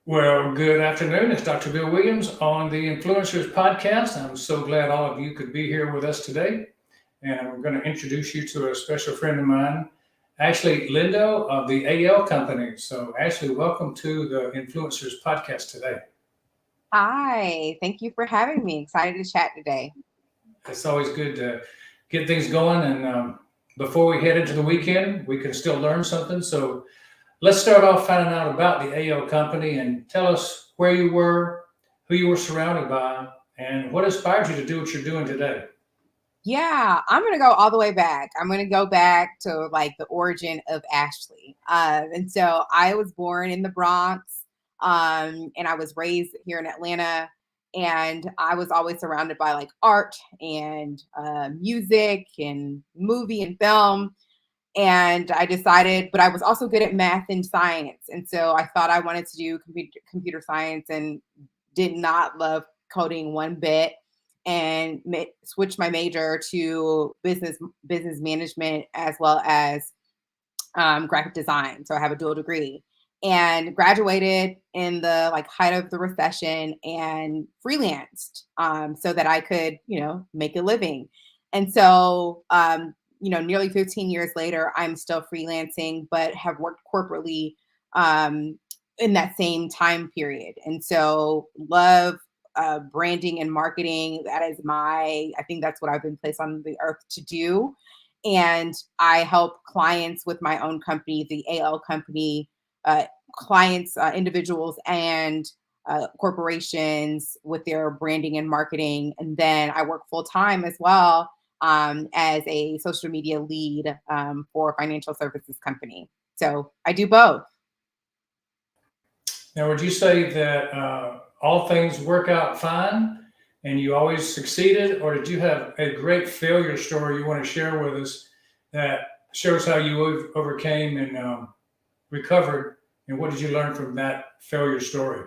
Well, good afternoon. It's Dr. Bill Williams on the Influencers Podcast. I'm so glad all of you could be here with us today. And I'm going to introduce you to a special friend of mine, Ashlee Lindo of the AL Company. So, Ashlee, welcome to the Influencers Podcast today. Hi, thank you for having me. Excited to chat today. It's always good to get things going. And before we head into the weekend, we can still learn something. So, let's start off finding out about the AL Company and tell us where you were, who you were surrounded by, and what inspired you to do what you're doing today. Yeah, I'm going to go all the way back. I'm going to go back to like the origin of Ashlee. And so I was born in the Bronx, and I was raised here in Atlanta. And I was always surrounded by like art and music and movie and film. And I decided, but I was also good at math and science. And so I thought I wanted to do computer science and did not love coding one bit, and switched my major to business management as well as graphic design. So I have a dual degree and graduated in the like height of the recession and freelanced so that I could, make a living. And so, nearly 15 years later, I'm still freelancing, but have worked corporately in that same time period. And so love branding and marketing. I think that's what I've been placed on the earth to do. And I help clients with my own company, the AL Company, clients, individuals, and corporations with their branding and marketing. And then I work full time as well as a social media lead for a financial services company. So I do both. Now, would you say that all things work out fine and you always succeeded, or did you have a great failure story you want to share with us that shows how you overcame and recovered, and what did you learn from that failure story?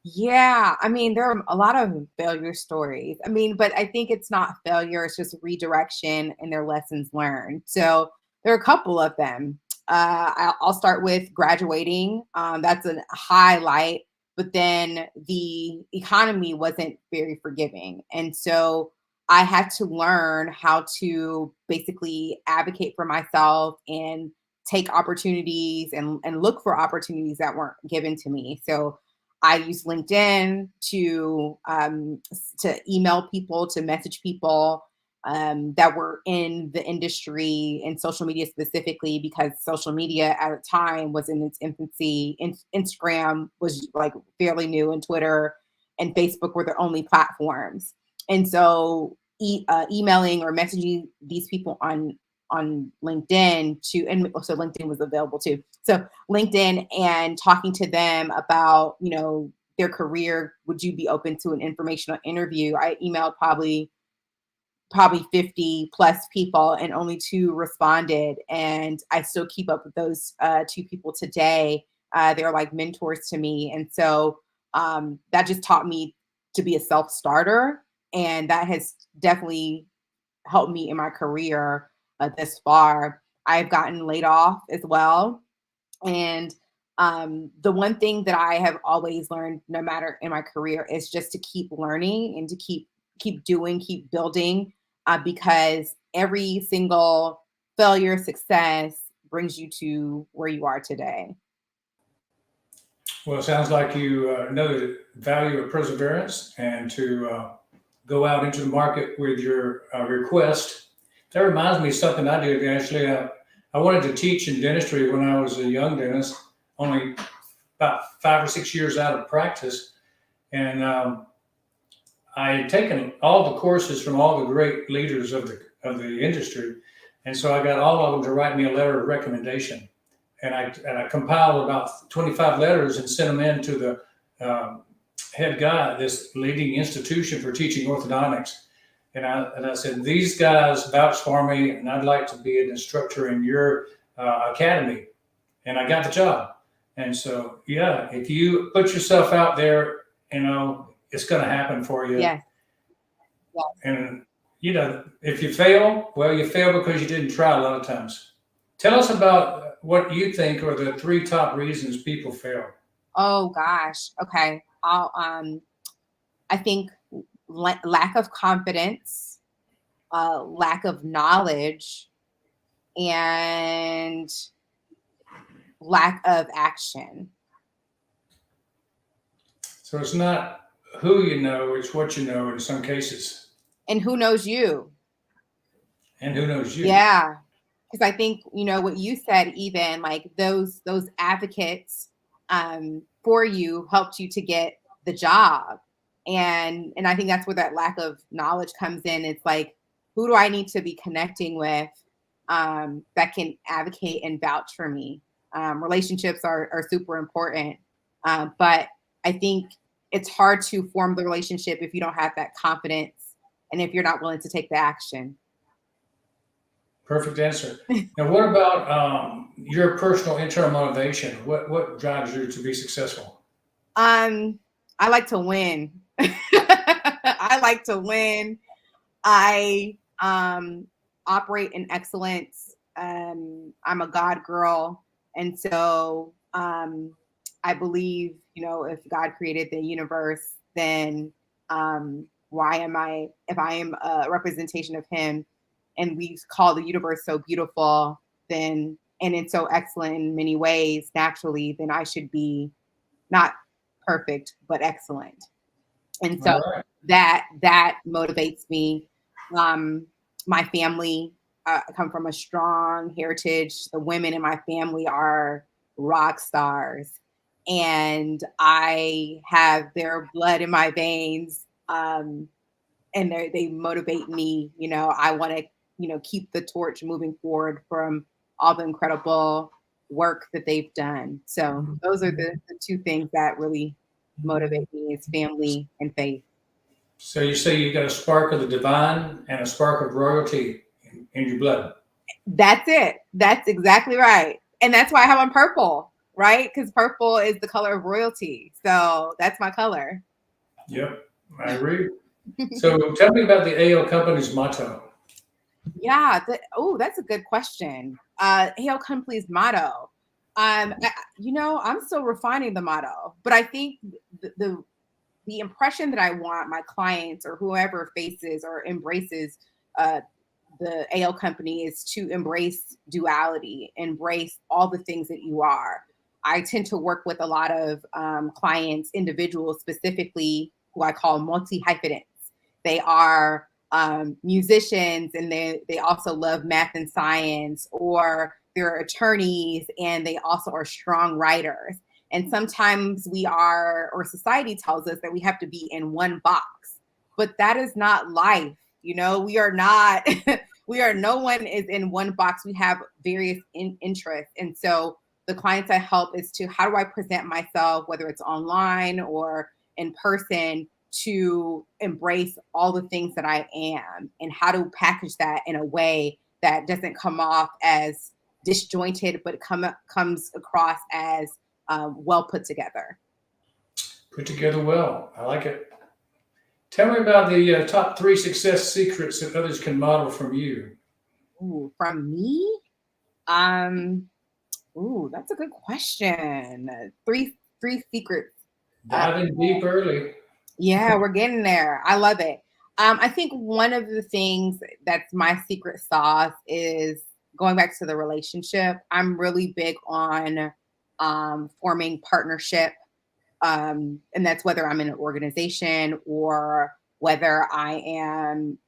Yeah, I mean, there are a lot of failure stories. I mean, but I think it's not failure, it's just redirection and their lessons learned. So there are a couple of them. I'll start with graduating. That's a highlight, but then the economy wasn't very forgiving. And so I had to learn how to basically advocate for myself and take opportunities and look for opportunities that weren't given to me. So I use LinkedIn to email people, to message people that were in the industry and social media specifically, because social media at the time was in its infancy. Instagram was like fairly new, and Twitter and Facebook were the only platforms. And so emailing or messaging these people on LinkedIn and so LinkedIn was available too. So LinkedIn, and talking to them about, their career. Would you be open to an informational interview? I emailed probably 50 plus people, and only 2 responded. And I still keep up with those 2 people today. They're like mentors to me. And so that just taught me to be a self-starter. And that has definitely helped me in my career this far. I've gotten laid off as well. And the one thing that I have always learned, no matter in my career, is just to keep learning and to keep doing, keep building, because every single failure, success brings you to where you are today. Well, it sounds like you know the value of perseverance and to go out into the market with your request. That reminds me of something I did, actually. I wanted to teach in dentistry when I was a young dentist, only about 5 or 6 years out of practice. And I had taken all the courses from all the great leaders of the industry. And so I got all of them to write me a letter of recommendation. And I compiled about 25 letters and sent them in to the head guy at this leading institution for teaching orthodontics. And I said, these guys vouched for me, and I'd like to be an instructor in your academy. And I got the job. And so, yeah, if you put yourself out there, it's going to happen for you. Yeah. And, if you fail, well, you fail because you didn't try a lot of times. Tell us about what you think are the 3 top reasons people fail. Oh gosh. Okay. I think lack of confidence, lack of knowledge, and lack of action. So it's not who you know, it's what you know in some cases. And who knows you? And who knows you? Yeah. Because I think, what you said, even like those advocates for you helped you to get the job. And I think that's where that lack of knowledge comes in. It's like, who do I need to be connecting with that can advocate and vouch for me? Relationships are super important. But I think it's hard to form the relationship if you don't have that confidence and if you're not willing to take the action. Perfect answer. Now, what about your personal internal motivation? What drives you to be successful? Um, I like to win. I like to win. I operate in excellence. I'm a God girl, and so I believe, if God created the universe, then why am I? If I am a representation of Him, and we call the universe so beautiful, then and it's so excellent in many ways, naturally, then I should be not perfect but excellent. And so All right. that motivates me. um my family, come from a strong heritage. The women in my family are rock stars, and I have their blood in my veins. And they motivate me. I want to keep the torch moving forward from all the incredible work that they've done. So those are the two things that really motivate me, is family and faith. So you say you got a spark of the divine and a spark of royalty in your blood. That's it. That's exactly right. And that's why I have on purple, right? Because purple is the color of royalty. So that's my color. Yep, I agree. So tell me about the AO company's motto. Yeah. That's a good question. Hail Company's motto. I'm still refining the motto, but I think the impression that I want my clients or whoever faces or embraces uh, the AL company is to embrace duality, embrace all the things that you are. I tend to work with a lot of clients, individuals specifically, who I call multi hyphenates. They are musicians, and they also love math and science, or they're attorneys and they also are strong writers. And sometimes we are, or society tells us that we have to be in one box, but that is not life. We are not, no one is in one box. We have various interests. And so the clients I help is to, how do I present myself, whether it's online or in person, to embrace all the things that I am, and how to package that in a way that doesn't come off as disjointed, but comes across as well put together. Put together well. I like it. Tell me about the top three success secrets that others can model from you. Ooh, from me? Um, that's a good question. Three secrets. Uh, Diving deep early. yeah, we're getting there. I love it. I think one of the things that's my secret sauce is going back to the relationship. I'm really big on forming partnership, and that's whether I'm in an organization or whether I am,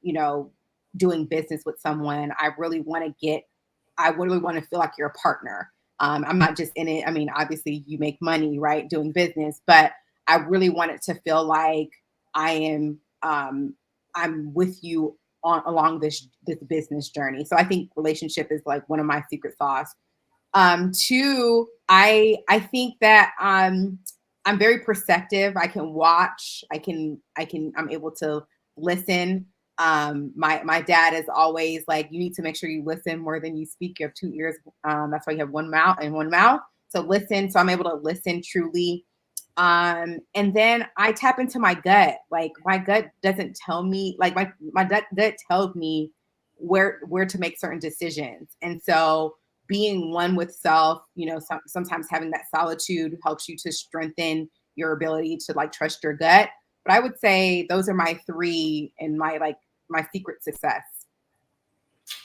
doing business with someone. I really want to feel like you're a partner. I'm not just in it. I mean, obviously, you make money, right, doing business, but I really want it to feel like I am, I'm with you along this business journey. So I think relationship is like one of my secret sauce. Two, I think that I'm very perceptive. I can watch. I'm able to listen. My dad is always like, you need to make sure you listen more than you speak. You have two ears. That's why you have one mouth and one mouth. So listen. So I'm able to listen truly. And then I tap into my gut. Like my gut doesn't tell me, like my gut tells me where to make certain decisions. And so being one with self, sometimes having that solitude helps you to strengthen your ability to like trust your gut. But I would say those are my three and my secret success.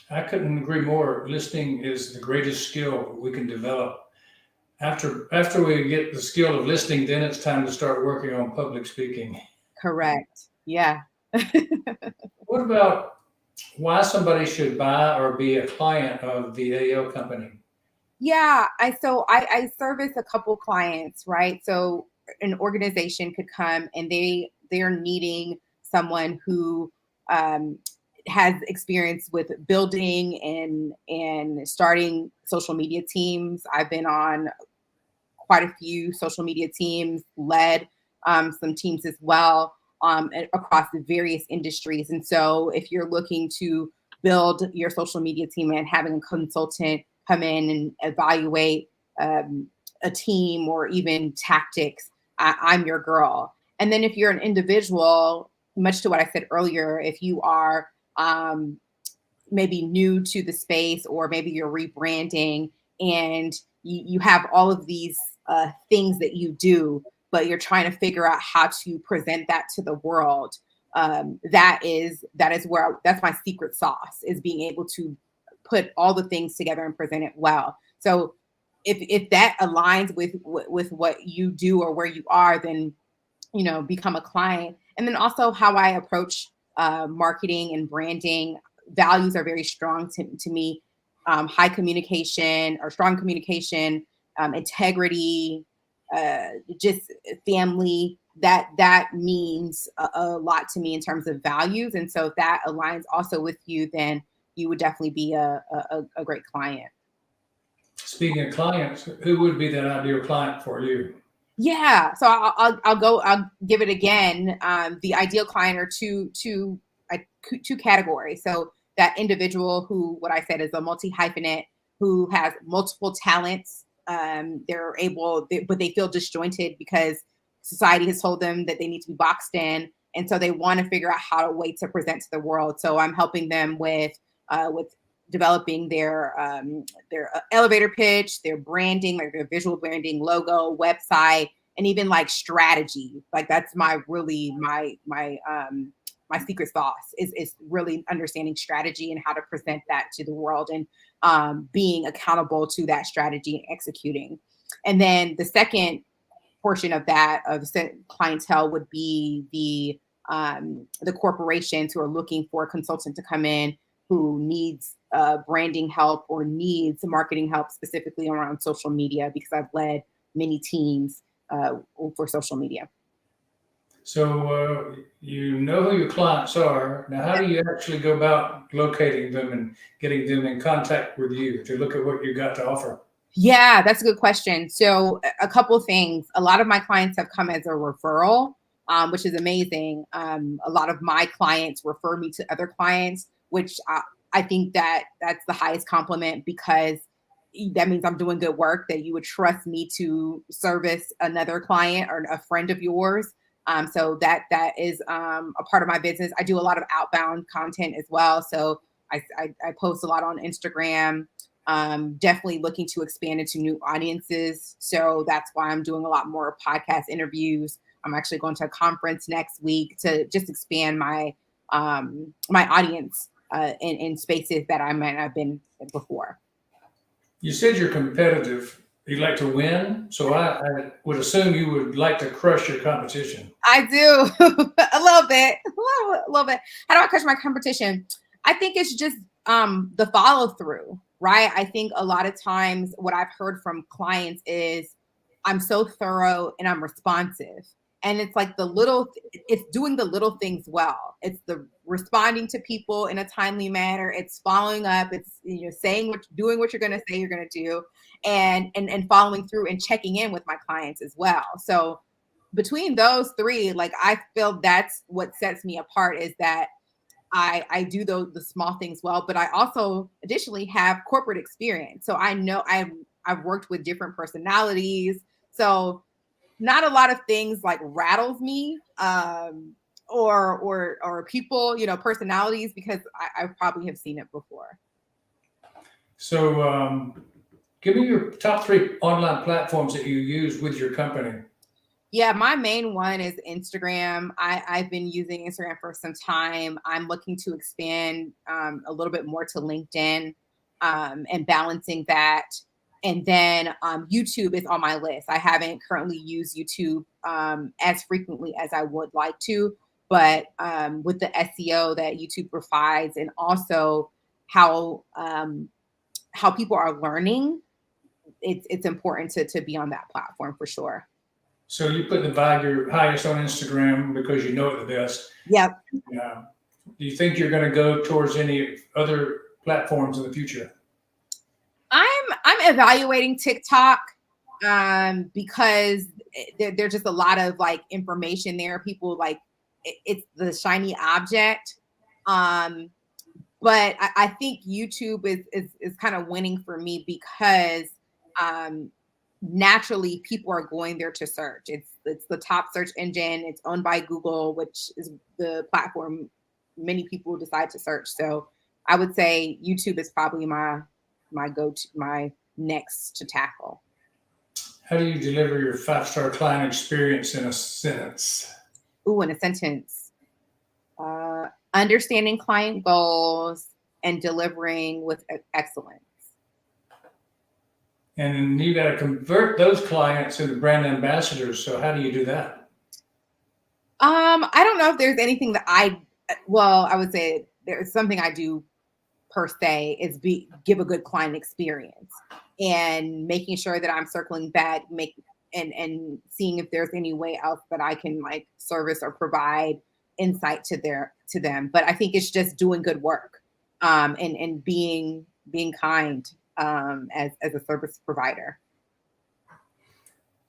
I couldn't agree more. Listening is the greatest skill we can develop. After we get the skill of listening, then it's time to start working on public speaking. Correct. Yeah. What about why somebody should buy or be a client of the AO company? Yeah, I service a couple clients, right? So an organization could come and they're needing someone who um, has experience with building and starting social media teams. I've been on quite a few social media teams, led some teams as well across the various industries. And so if you're looking to build your social media team and having a consultant come in and evaluate a team or even tactics, I'm your girl. And then if you're an individual, much to what I said earlier, if you are maybe new to the space or maybe you're rebranding and you have all of these things that you do, but you're trying to figure out how to present that to the world. That is where that's my secret sauce, is being able to put all the things together and present it well. So if that aligns with what you do or where you are, then become a client. And then also how I approach marketing and branding values are very strong to me. High communication or strong communication, integrity, just family. That means a lot to me in terms of values. And so if that aligns also with you, then you would definitely be a great client. Speaking of clients, who would be that ideal client for you? Yeah, so I'll give it again. The ideal client are two categories. So that individual who, what I said, is a multi hyphenate who has multiple talents. But they feel disjointed because society has told them that they need to be boxed in, and so they want to figure out how to way to present to the world. So I'm helping them with developing their elevator pitch, their branding, like their visual branding, logo, website, and even like strategy. Like that's my secret sauce is really understanding strategy and how to present that to the world, and being accountable to that strategy and executing. And then the second portion of that of clientele would be the corporations who are looking for a consultant to come in who needs branding help or needs marketing help specifically around social media, because I've led many teams for social media. So you know who your clients are. Now, how do you actually go about locating them and getting them in contact with you to look at what you got to offer? Yeah, that's a good question. So a couple things. A lot of my clients have come as a referral, which is amazing. A lot of my clients refer me to other clients, which I think that's the highest compliment, because that means I'm doing good work, that you would trust me to service another client or a friend of yours. So that is a part of my business. I do a lot of outbound content as well. So I post a lot on Instagram. Definitely looking to expand into new audiences. So that's why I'm doing a lot more podcast interviews. I'm actually going to a conference next week to just expand my audience in spaces that I might not have been before. You said you're competitive. You like to win. So I would assume you would like to crush your competition. I do a little bit, a little bit. How do I catch my competition? I think it's just the follow through, right? I think a lot of times what I've heard from clients is I'm so thorough and I'm responsive. And it's like it's doing the little things well. It's the responding to people in a timely manner. It's following up. It's doing what you're going to say you're going to do, and following through and checking in with my clients as well. So between those three, like I feel that's what sets me apart, is that I do the small things well, but I also additionally have corporate experience. So I know I've worked with different personalities. So not a lot of things like rattles me, or people, personalities, because I probably have seen it before. So Give me your top 3 online platforms that you use with your company. Yeah, my main one is Instagram. I've been using Instagram for some time. I'm looking to expand a little bit more to LinkedIn and balancing that. And then YouTube is on my list. I haven't currently used YouTube as frequently as I would like to, but with the SEO that YouTube provides, and also how people are learning, it's important to be on that platform for sure. So you put the value highest on Instagram because you know it the best. Yep. Uh, do you think you're going to go towards any other platforms in the future? I'm evaluating TikTok because there's just a lot of like information there. People like it's the shiny object. But I think YouTube is kind of winning for me because naturally people are going there to search. It's the top search engine. It's owned by Google, which is the platform many people decide to search. So I would say YouTube is probably my go-to, my next to tackle. How do you deliver your 5-star client experience in a sentence? Ooh, in a sentence. Understanding client goals and delivering with excellence. And you got to convert those clients into brand ambassadors. So how do you do that? I don't know if there's anything that I would say there's something I do per se is give a good client experience and making sure that I'm circling back, and seeing if there's any way else that I can like service or provide insight to them. But I think it's just doing good work, and being kind as a service provider.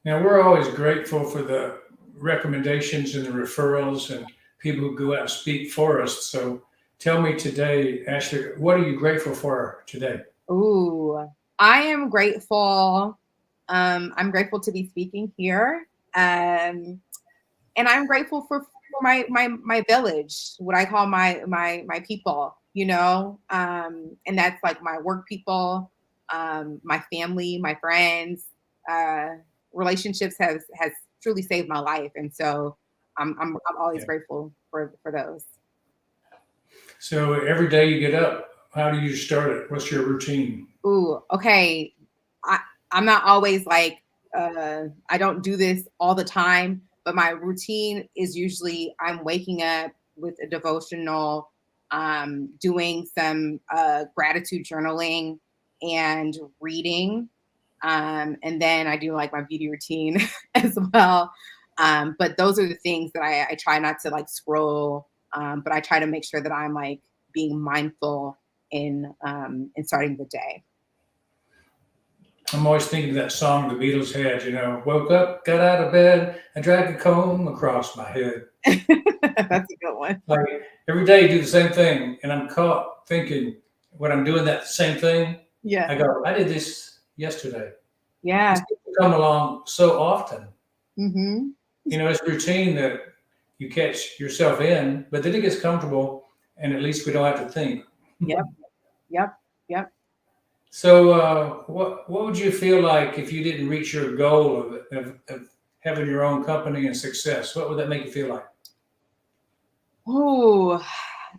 Now, we're always grateful for the recommendations and the referrals and people who go out and speak for us. So tell me today, Ashlee, what are you grateful for today? Ooh, I am grateful. I'm grateful to be speaking here. And I'm grateful for my village, what I call my people, and that's like my work people, my family, my friends. Relationships has truly saved my life, and so I'm always Yeah. grateful for those. So every day you get up, how do you start it? What's your routine? Ooh, okay. I I'm not always like I don't do this all the time, but my routine is usually I'm waking up with a devotional, doing some gratitude journaling and reading. And then I do like my beauty routine as well. But those are the things that I try not to like scroll, but I try to make sure that I'm like being mindful in starting the day. I'm always thinking of that song the Beatles had, woke up, got out of bed, and dragged a comb across my head. That's a good one. Like every day you do the same thing, and I'm caught thinking when I'm doing that same thing, Yeah. I go, I did this yesterday. Yeah. It's come along so often. Mm-hmm. It's routine that you catch yourself in, but then it gets comfortable, and at least we don't have to think. Yep. Yep. Yep. So, what would you feel like if you didn't reach your goal of having your own company and success? What would that make you feel like? Oh,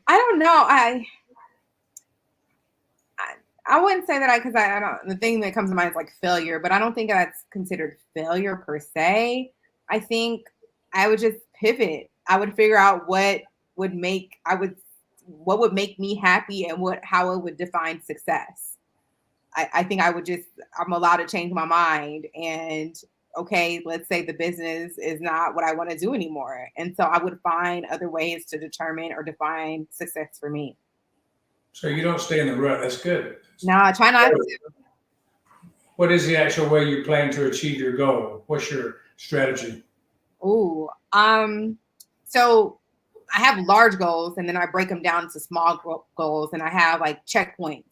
I don't know. I wouldn't say that because I don't. The thing that comes to mind is like failure, but I don't think that's considered failure per se. I think I would just pivot. I would figure out what would make me happy and how it would define success. I think I'm allowed to change my mind, and okay, let's say the business is not what I want to do anymore. And so I would find other ways to determine or define success for me. So you don't stay in the rut. That's good. No, I try not to. What is the actual way you plan to achieve your goal? What's your strategy? Ooh, so I have large goals and then I break them down to small goals, and I have like checkpoints.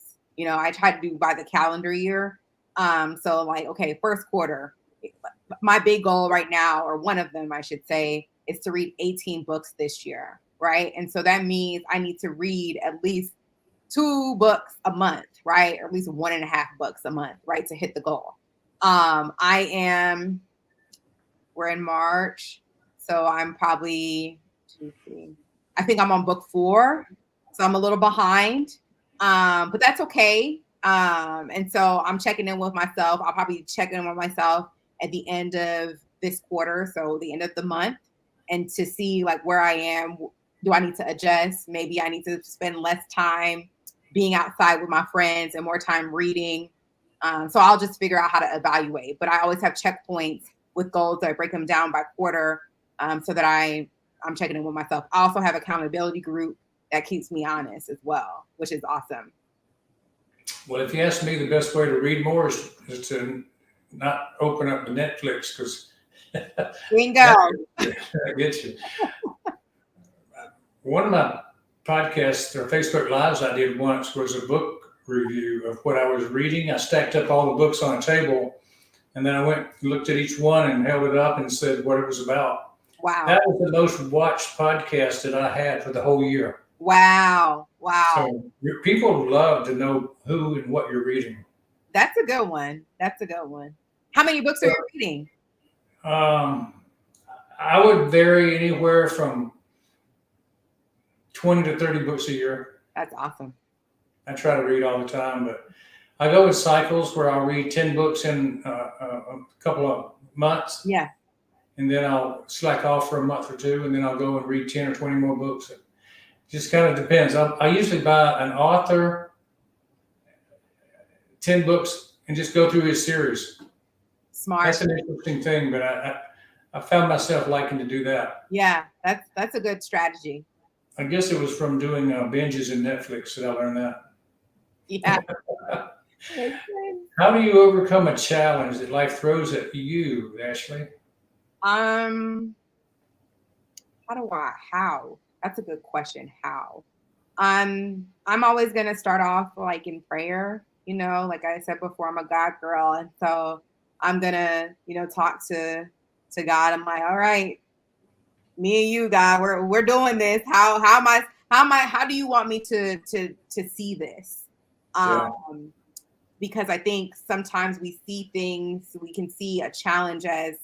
I try to do by the calendar year. So like, okay, first quarter, my big goal right now, or one of them, I should say, is to read 18 books this year. Right. And so that means I need to read at least 2 books a month. right? Or at least 1.5 books a month, right? To hit the goal. We're in March. So I'm probably, two, three, I think I'm on book 4. So I'm a little behind. But that's okay. And so I'm checking in with myself. I'll probably check in with myself at the end of this quarter. So the end of the month, and to see like where I am. Do I need to adjust? Maybe I need to spend less time being outside with my friends and more time reading. So I'll just figure out how to evaluate. But I always have checkpoints with goals. I break them down by quarter, so that I'm checking in with myself. I also have accountability group that keeps me honest as well, which is awesome. Well, if you ask me, the best way to read more is to not open up the Netflix, because Bingo. that gets you. One of my podcasts or Facebook Lives I did once was a book review of what I was reading. I stacked up all the books on a table, and then I went and looked at each one and held it up and said what it was about. Wow. That was the most watched podcast that I had for the whole year. Wow. So people love to know who and what you're reading. That's a good one. How many books are you reading? I would vary anywhere from 20 to 30 books a year. That's awesome. I try to read all the time, but I go in cycles where I'll read 10 books in a couple of months. Yeah. And then I'll slack off for a month or two, and then I'll go and read 10 or 20 more books. It just kind of depends. I usually buy an author, 10 books, and just go through his series. Smart. That's an interesting thing, but I found myself liking to do that. Yeah, that's a good strategy. I guess it was from doing binges in Netflix that I learned that. Yeah. How do you overcome a challenge that life throws at you, Ashlee? How? That's a good question. How? I'm always gonna start off like in prayer, like I said before, I'm a God girl. And so I'm gonna, talk to God. I'm like, all right, me and you, God, we're doing this. How do you want me to see this? Yeah. Because I think sometimes we see things, we can see a challenge as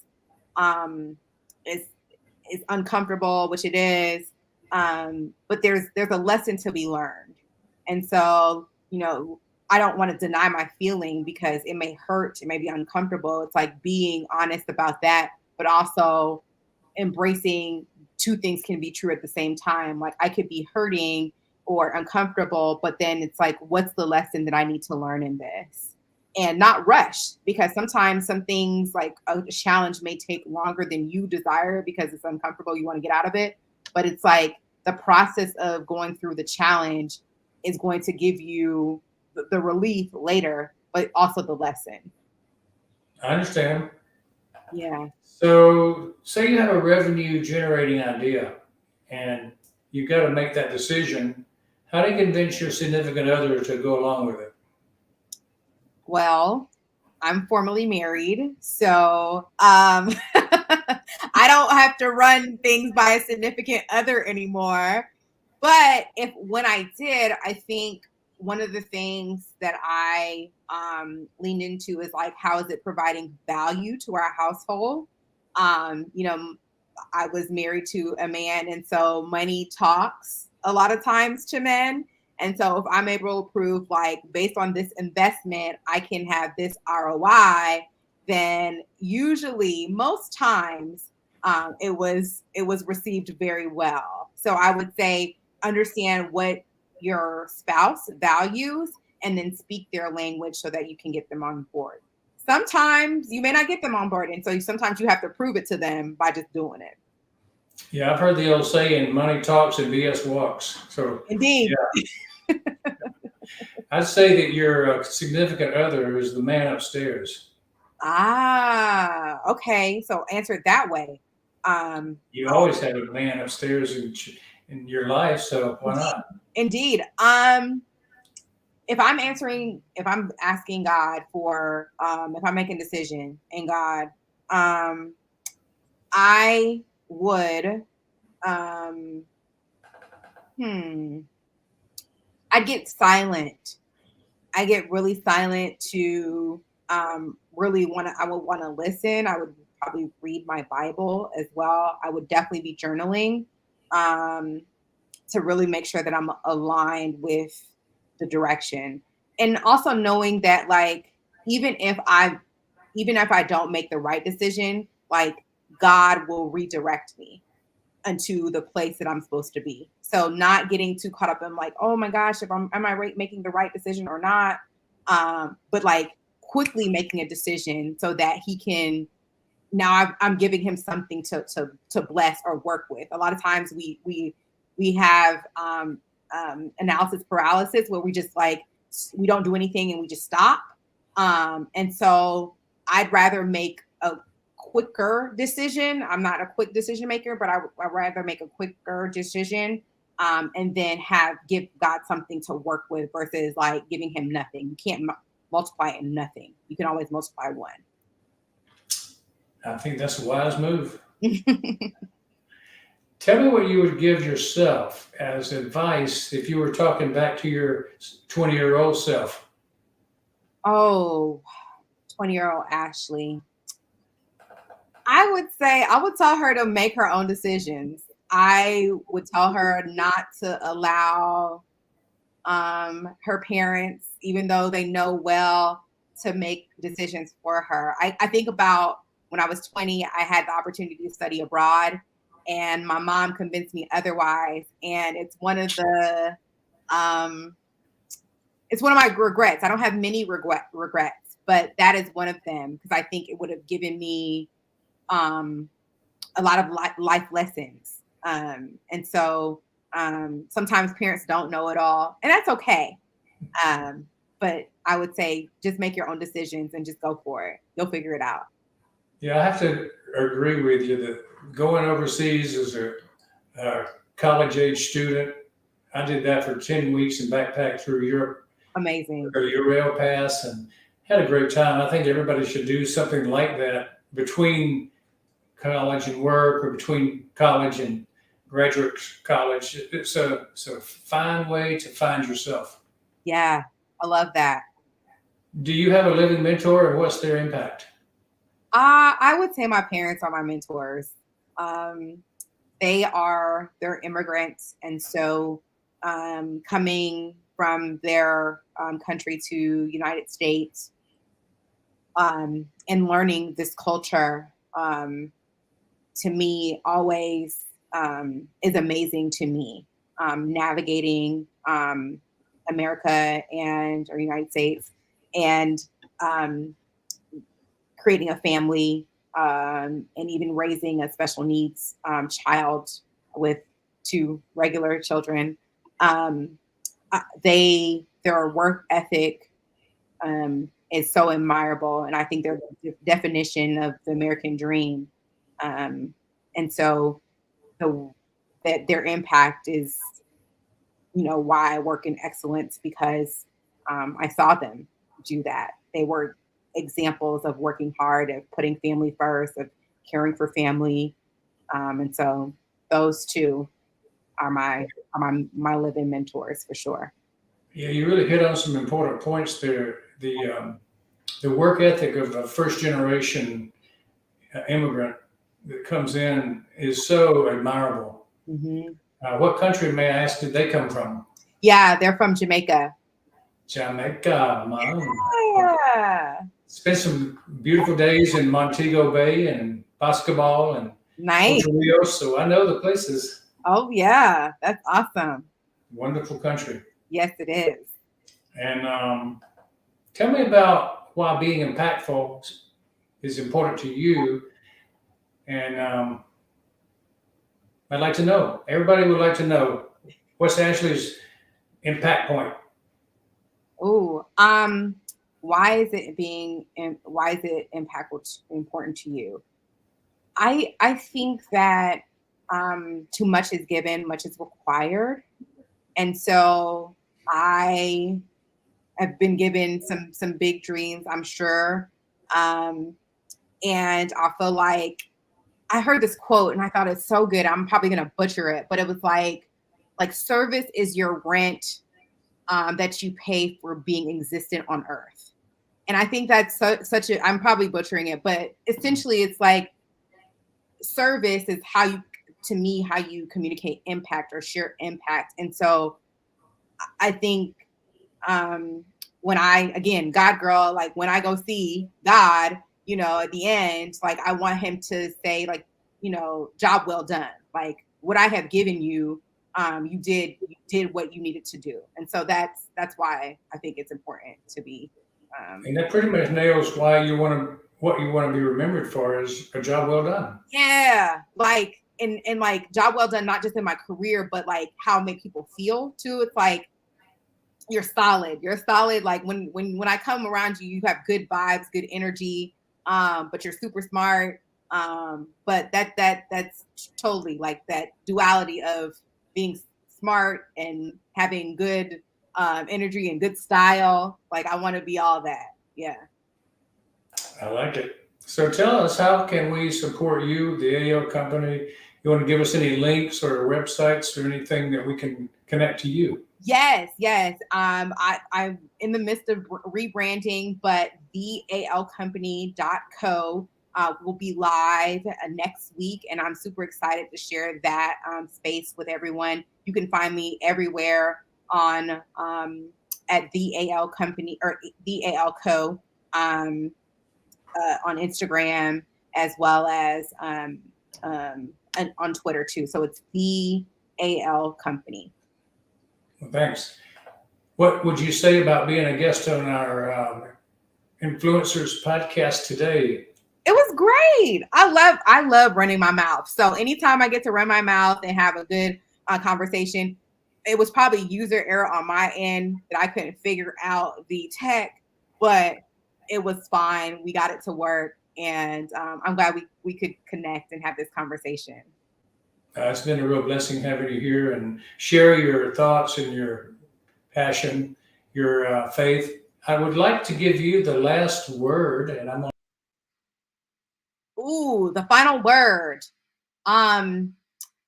is uncomfortable, which it is. But there's a lesson to be learned. And so, I don't want to deny my feeling because it may hurt, it may be uncomfortable. It's like being honest about that, but also embracing two things can be true at the same time. Like I could be hurting or uncomfortable, but then it's like, what's the lesson that I need to learn in this? And not rush, because sometimes some things like a challenge may take longer than you desire because it's uncomfortable. You want to get out of it. But it's like the process of going through the challenge is going to give you the relief later, but also the lesson. I understand. Yeah. So say you have a revenue generating idea and you've got to make that decision. How do you convince your significant other to go along with it? Well, I'm formally married, so I don't have to run things by a significant other anymore. But when I did, I think one of the things that I leaned into is like, how is it providing value to our household? I was married to a man, and so money talks a lot of times to men. And so if I'm able to prove like based on this investment, I can have this ROI, then usually most times it was received very well. So I would say understand what your spouse values and then speak their language so that you can get them on board. Sometimes you may not get them on board. And so sometimes you have to prove it to them by just doing it. Yeah, I've heard the old saying, money talks and BS walks. So Indeed. Yeah. I'd say that your significant other is the man upstairs. Okay. So answer it that way. You always have a man upstairs in your life, so why not? Indeed. If I'm asking God for, if I'm making a decision and God, I would, I'd get silent. I get really silent to I would want to listen. I would probably read my Bible as well. I would definitely be journaling um, to really make sure that I'm aligned with the direction. And also knowing that like even if I even if I don't make the right decision, like God will redirect me into the place that I'm supposed to be. So not getting too caught up in like, oh my gosh, if I'm am I making the right decision or not? But like quickly making a decision so that he can now I'm giving him something to bless or work with. A lot of times we have analysis paralysis where we just like we don't do anything and we just stop. And so I'd rather make a quicker decision. I'm not a quick decision maker, but I'd rather make a quicker decision and then give God something to work with versus like giving him nothing. You can't multiply in nothing. You can always multiply one. I think that's a wise move. Tell me what you would give yourself as advice if you were talking back to your 20-year-old self. Oh, 20-year-old Ashlee. I would say I would tell her to make her own decisions. I would tell her not to allow her parents, even though they know well, to make decisions for her. I think about when I was 20, I had the opportunity to study abroad, and my mom convinced me otherwise. And um, it's one of my regrets. I don't have many regrets, but that is one of them because I think it would have given me um, a lot of life lessons. And so sometimes parents don't know it all, and that's okay. But I would say just make your own decisions and just go for it. You'll figure it out. Yeah, I have to agree with you that going overseas as a college age student, I did that for 10 weeks and backpacked through Europe Amazing. or Euro Pass and had a great time. I think everybody should do something like that between college and work or between college and graduate college. It's a fine way to find yourself. Yeah, I love that. Do you have a living mentor and what's their impact? I would say my parents are my mentors. Um, they're immigrants, and so coming from their country to United States and learning this culture to me always is amazing to me. Navigating America and or United States and um, creating a family and even raising a special needs child with two regular children. Um, their work ethic is so admirable, and I think they're the definition of the American dream. Um, and so the that their impact is why I work in excellence because I saw them do that. They were examples of working hard, of putting family first, of caring for family, and so those two are my living mentors for sure. Yeah, you really hit on some important points there. The work ethic of a first generation immigrant that comes in is so admirable. Hmm. What country, may I ask, did they come from? Yeah, they're from Jamaica. Jamaica, man. Yeah, Spent some beautiful days in Montego Bay and Basketball and nice. Ocho Rios, so I know the places. Oh yeah, that's awesome. Wonderful country. Yes, it is. And tell me about why being impactful is important to you. And I'd like to know. Everybody would like to know what's Ashlee's impact point. Ooh, why is it impactful important to you? I think that too much is given, much is required, and so I have been given some big dreams, I'm sure, um, and I feel like I heard this quote and I thought it's so good. I'm probably gonna butcher it, but it was like service is your rent, that you pay for being existent on earth. And I think that's such a, I'm probably butchering it, but essentially it's like service is how you, to me, how you communicate impact or share impact. And so I think when I, again, God girl, like when I go see God, at the end, like I want him to say like, job well done. Like what I have given you, you did what you needed to do. And so that's why I think it's important to be. And that pretty much nails why you want to, what you want to be remembered for is a job well done. Yeah. Like, and like job well done, not just in my career, but like how I make people feel too. It's like, you're solid. Like when I come around you, you have good vibes, good energy. But you're super smart. But that's totally like that duality of being smart and having good energy and good style. Like I want to be all that. Yeah. I like it. So tell us, how can we support you, the AO company? You want to give us any links or websites or anything that we can connect to you? Yes. I'm in the midst of rebranding, but thealcompany.co will be live next week, and I'm super excited to share that space with everyone. You can find me everywhere on at the AL Company or the AL Co. On Instagram as well as on Twitter too. So it's the AL Company. Well, thanks. What would you say about being a guest on our Influencers podcast today? It was great. I love running my mouth. So anytime I get to run my mouth and have a good conversation, it was probably user error on my end that I couldn't figure out the tech, but it was fine. We got it to work, and I'm glad we could connect and have this conversation. It's been a real blessing having you here and share your thoughts and your passion, your faith. I would like to give you the last word, and I'm on. Ooh, the final word.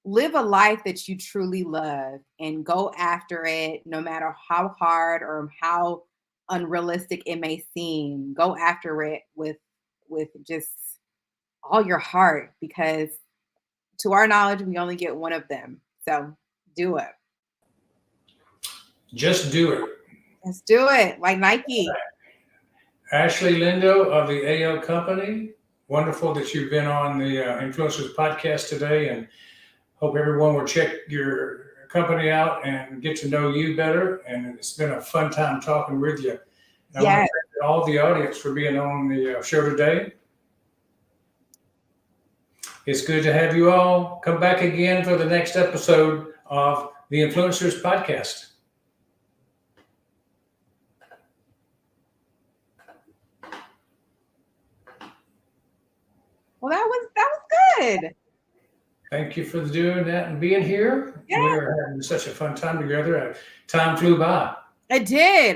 Live a life that you truly love and go after it, no matter how hard or how unrealistic it may seem. Go after it with just all your heart, because to our knowledge, we only get one of them. So do it. Just do it. Let's do it. Like Nike. Ashlee Lindo of the AO Company. Wonderful that you've been on the Influencers podcast today, and hope everyone will check your company out and get to know you better. And it's been a fun time talking with you. And I want to thank all the audience for being on the show today. It's good to have you all. Come back again for the next episode of the Influencers podcast. Well, that was good. Thank you for doing that and being here. Yeah. We're having such a fun time together. Time flew by. It did.